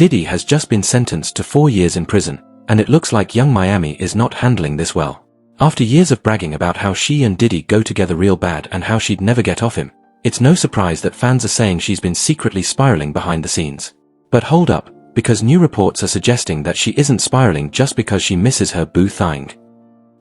Diddy has just been sentenced to 4 years in prison, and it looks like young Miami is not handling this well. After years of bragging about how she and Diddy go together real bad and how she'd never get off him, it's no surprise that fans are saying she's been secretly spiraling behind the scenes. But hold up, because new reports are suggesting that she isn't spiraling just because she misses her boo thing.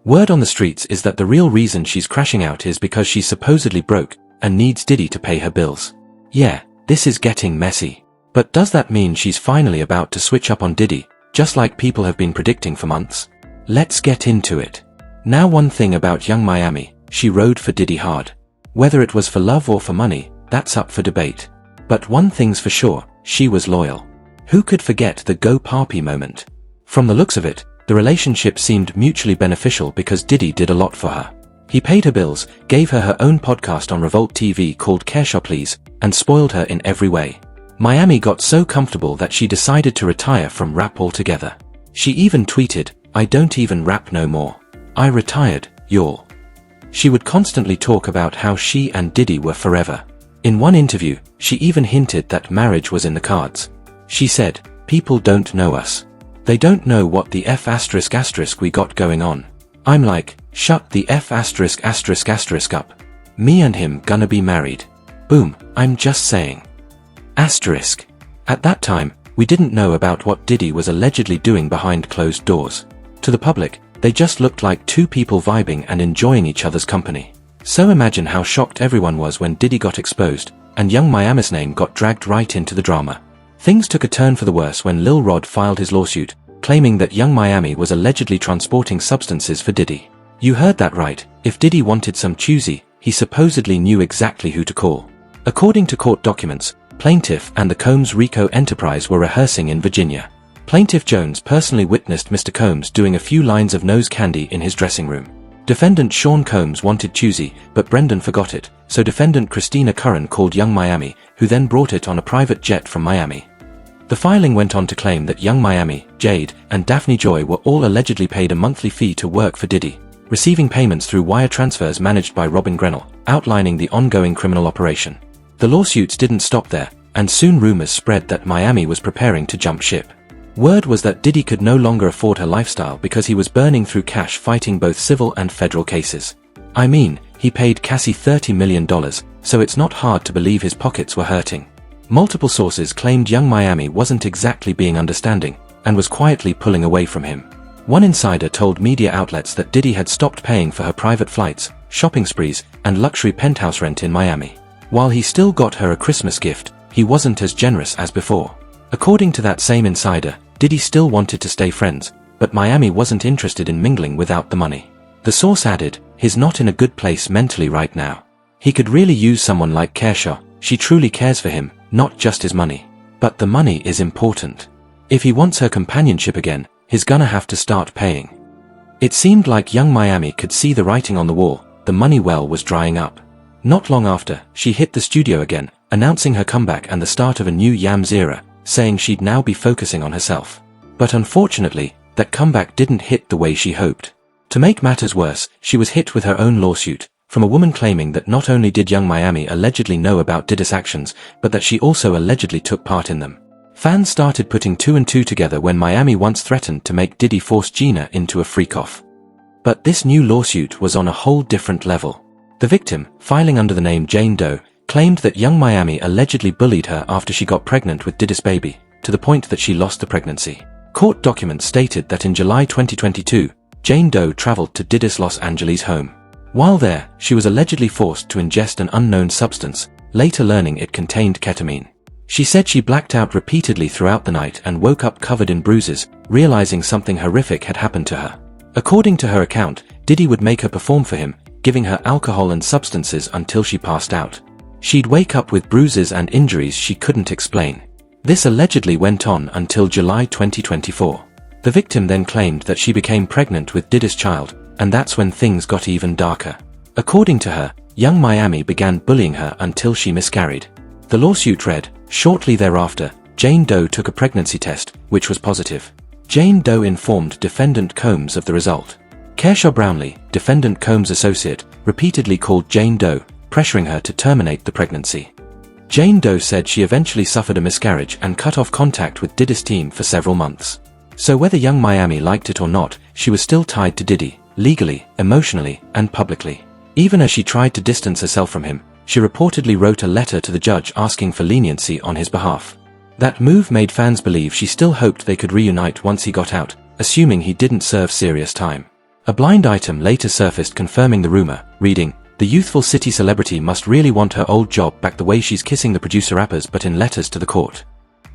Word on the streets is that the real reason she's crashing out is because she's supposedly broke and needs Diddy to pay her bills. Yeah, this is getting messy. But does that mean she's finally about to switch up on Diddy, just like people have been predicting for months? Let's get into it. Now, one thing about young Miami, she rode for Diddy hard. Whether it was for love or for money, that's up for debate. But one thing's for sure, she was loyal. Who could forget the Go Papi moment? From the looks of it, the relationship seemed mutually beneficial because Diddy did a lot for her. He paid her bills, gave her her own podcast on Revolt TV called Caresha Please, and spoiled her in every way. Miami got so comfortable that she decided to retire from rap altogether. She even tweeted, "I don't even rap no more. I retired, y'all." She would constantly talk about how she and Diddy were forever. In one interview, she even hinted that marriage was in the cards. She said, "People don't know us. They don't know what the F*** we got going on." I'm like, shut the F*** up. Me and him gonna be married. Boom, I'm just saying. Asterisk. At that time, we didn't know about what Diddy was allegedly doing behind closed doors. To the public, they just looked like two people vibing and enjoying each other's company. So imagine how shocked everyone was when Diddy got exposed, and young Miami's name got dragged right into the drama. Things took a turn for the worse when Lil Rod filed his lawsuit, claiming that young Miami was allegedly transporting substances for Diddy. You heard that right, if Diddy wanted some choosy, he supposedly knew exactly who to call. According to court documents, Plaintiff and the Combs RICO enterprise were rehearsing in Virginia. Plaintiff Jones personally witnessed Mr. Combs doing a few lines of nose candy in his dressing room. Defendant Sean Combs wanted choosy, but Brendan forgot it, so defendant Christina Curran called young Miami, who then brought it on a private jet from Miami. The filing went on to claim that young Miami, Jade, and Daphne Joy were all allegedly paid a monthly fee to work for Diddy, receiving payments through wire transfers managed by Robin Grenell, outlining the ongoing criminal operation. The lawsuits didn't stop there, and soon rumors spread that Miami was preparing to jump ship. Word was that Diddy could no longer afford her lifestyle because he was burning through cash fighting both civil and federal cases. I mean, he paid Cassie $30 million, so it's not hard to believe his pockets were hurting. Multiple sources claimed young Miami wasn't exactly being understanding, and was quietly pulling away from him. One insider told media outlets that Diddy had stopped paying for her private flights, shopping sprees, and luxury penthouse rent in Miami. While he still got her a Christmas gift, he wasn't as generous as before. According to that same insider, Diddy still wanted to stay friends, but Miami wasn't interested in mingling without the money. The source added, "He's not in a good place mentally right now. He could really use someone like Caresha. She truly cares for him, not just his money. But the money is important. If he wants her companionship again, he's gonna have to start paying." It seemed like young Miami could see the writing on the wall. The money well was drying up. Not long after, she hit the studio again, announcing her comeback and the start of a new Yams Era, saying she'd now be focusing on herself. But unfortunately, that comeback didn't hit the way she hoped. To make matters worse, she was hit with her own lawsuit, from a woman claiming that not only did young Miami allegedly know about Diddy's actions, but that she also allegedly took part in them. Fans started putting two and two together when Miami once threatened to make Diddy force Gina into a freak-off. But this new lawsuit was on a whole different level. The victim, filing under the name Jane Doe, claimed that young Miami allegedly bullied her after she got pregnant with Diddy's baby, to the point that she lost the pregnancy. Court documents stated that in July 2022, Jane Doe traveled to Diddy's Los Angeles home. While there, she was allegedly forced to ingest an unknown substance, later learning it contained ketamine. She said she blacked out repeatedly throughout the night and woke up covered in bruises, realizing something horrific had happened to her. According to her account, Diddy would make her perform for him, giving her alcohol and substances until she passed out. She'd wake up with bruises and injuries she couldn't explain. This allegedly went on until July 2024. The victim then claimed that she became pregnant with Diddy's child, and that's when things got even darker. According to her, young Miami began bullying her until she miscarried. The lawsuit read, shortly thereafter, Jane Doe took a pregnancy test, which was positive. Jane Doe informed defendant Combs of the result. Caresha Brownlee, defendant Combs' associate, repeatedly called Jane Doe, pressuring her to terminate the pregnancy. Jane Doe said she eventually suffered a miscarriage and cut off contact with Diddy's team for several months. So whether Young Miami liked it or not, she was still tied to Diddy, legally, emotionally, and publicly. Even as she tried to distance herself from him, she reportedly wrote a letter to the judge asking for leniency on his behalf. That move made fans believe she still hoped they could reunite once he got out, assuming he didn't serve serious time. A blind item later surfaced confirming the rumor, reading, "The youthful city celebrity must really want her old job back the way she's kissing the producer rappers," but in letters to the court.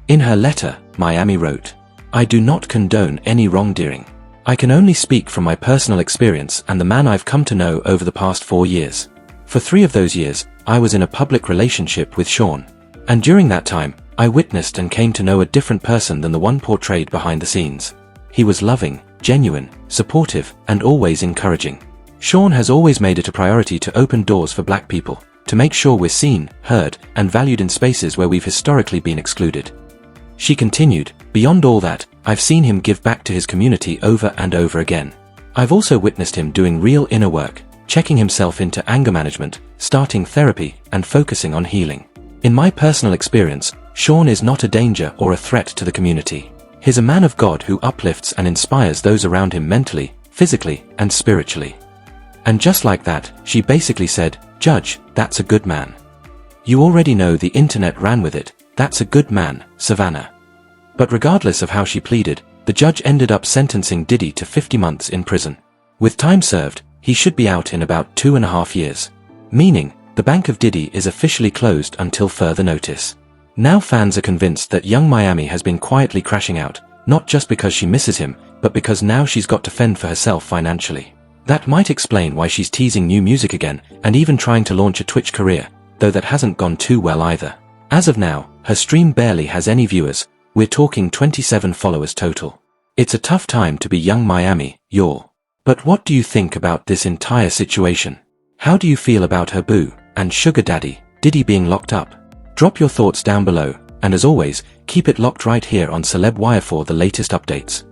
In her letter, Miami wrote, "I do not condone any wrongdoing. I can only speak from my personal experience and the man I've come to know over the past 4 years. For 3 of those years, I was in a public relationship with Sean. And during that time, I witnessed and came to know a different person than the one portrayed behind the scenes. He was loving, genuine, supportive, and always encouraging. Sean has always made it a priority to open doors for black people, to make sure we're seen, heard, and valued in spaces where we've historically been excluded." She continued, "Beyond all that, I've seen him give back to his community over and over again. I've also witnessed him doing real inner work, checking himself into anger management, starting therapy, and focusing on healing. In my personal experience, Sean is not a danger or a threat to the community. He's a man of God who uplifts and inspires those around him mentally, physically, and spiritually." And just like that, she basically said, "Judge, that's a good man." You already know the internet ran with it, "That's a good man, Savannah." But regardless of how she pleaded, the judge ended up sentencing Diddy to 50 months in prison. With time served, he should be out in about 2.5 years. Meaning, the bank of Diddy is officially closed until further notice. Now fans are convinced that Young Miami has been quietly crashing out, not just because she misses him, but because now she's got to fend for herself financially. That might explain why she's teasing new music again, and even trying to launch a Twitch career, though that hasn't gone too well either. As of now, her stream barely has any viewers, we're talking 27 followers total. It's a tough time to be Young Miami, y'all. But what do you think about this entire situation? How do you feel about her boo and sugar daddy, Diddy, being locked up? Drop your thoughts down below, and as always, keep it locked right here on CelebWire for the latest updates.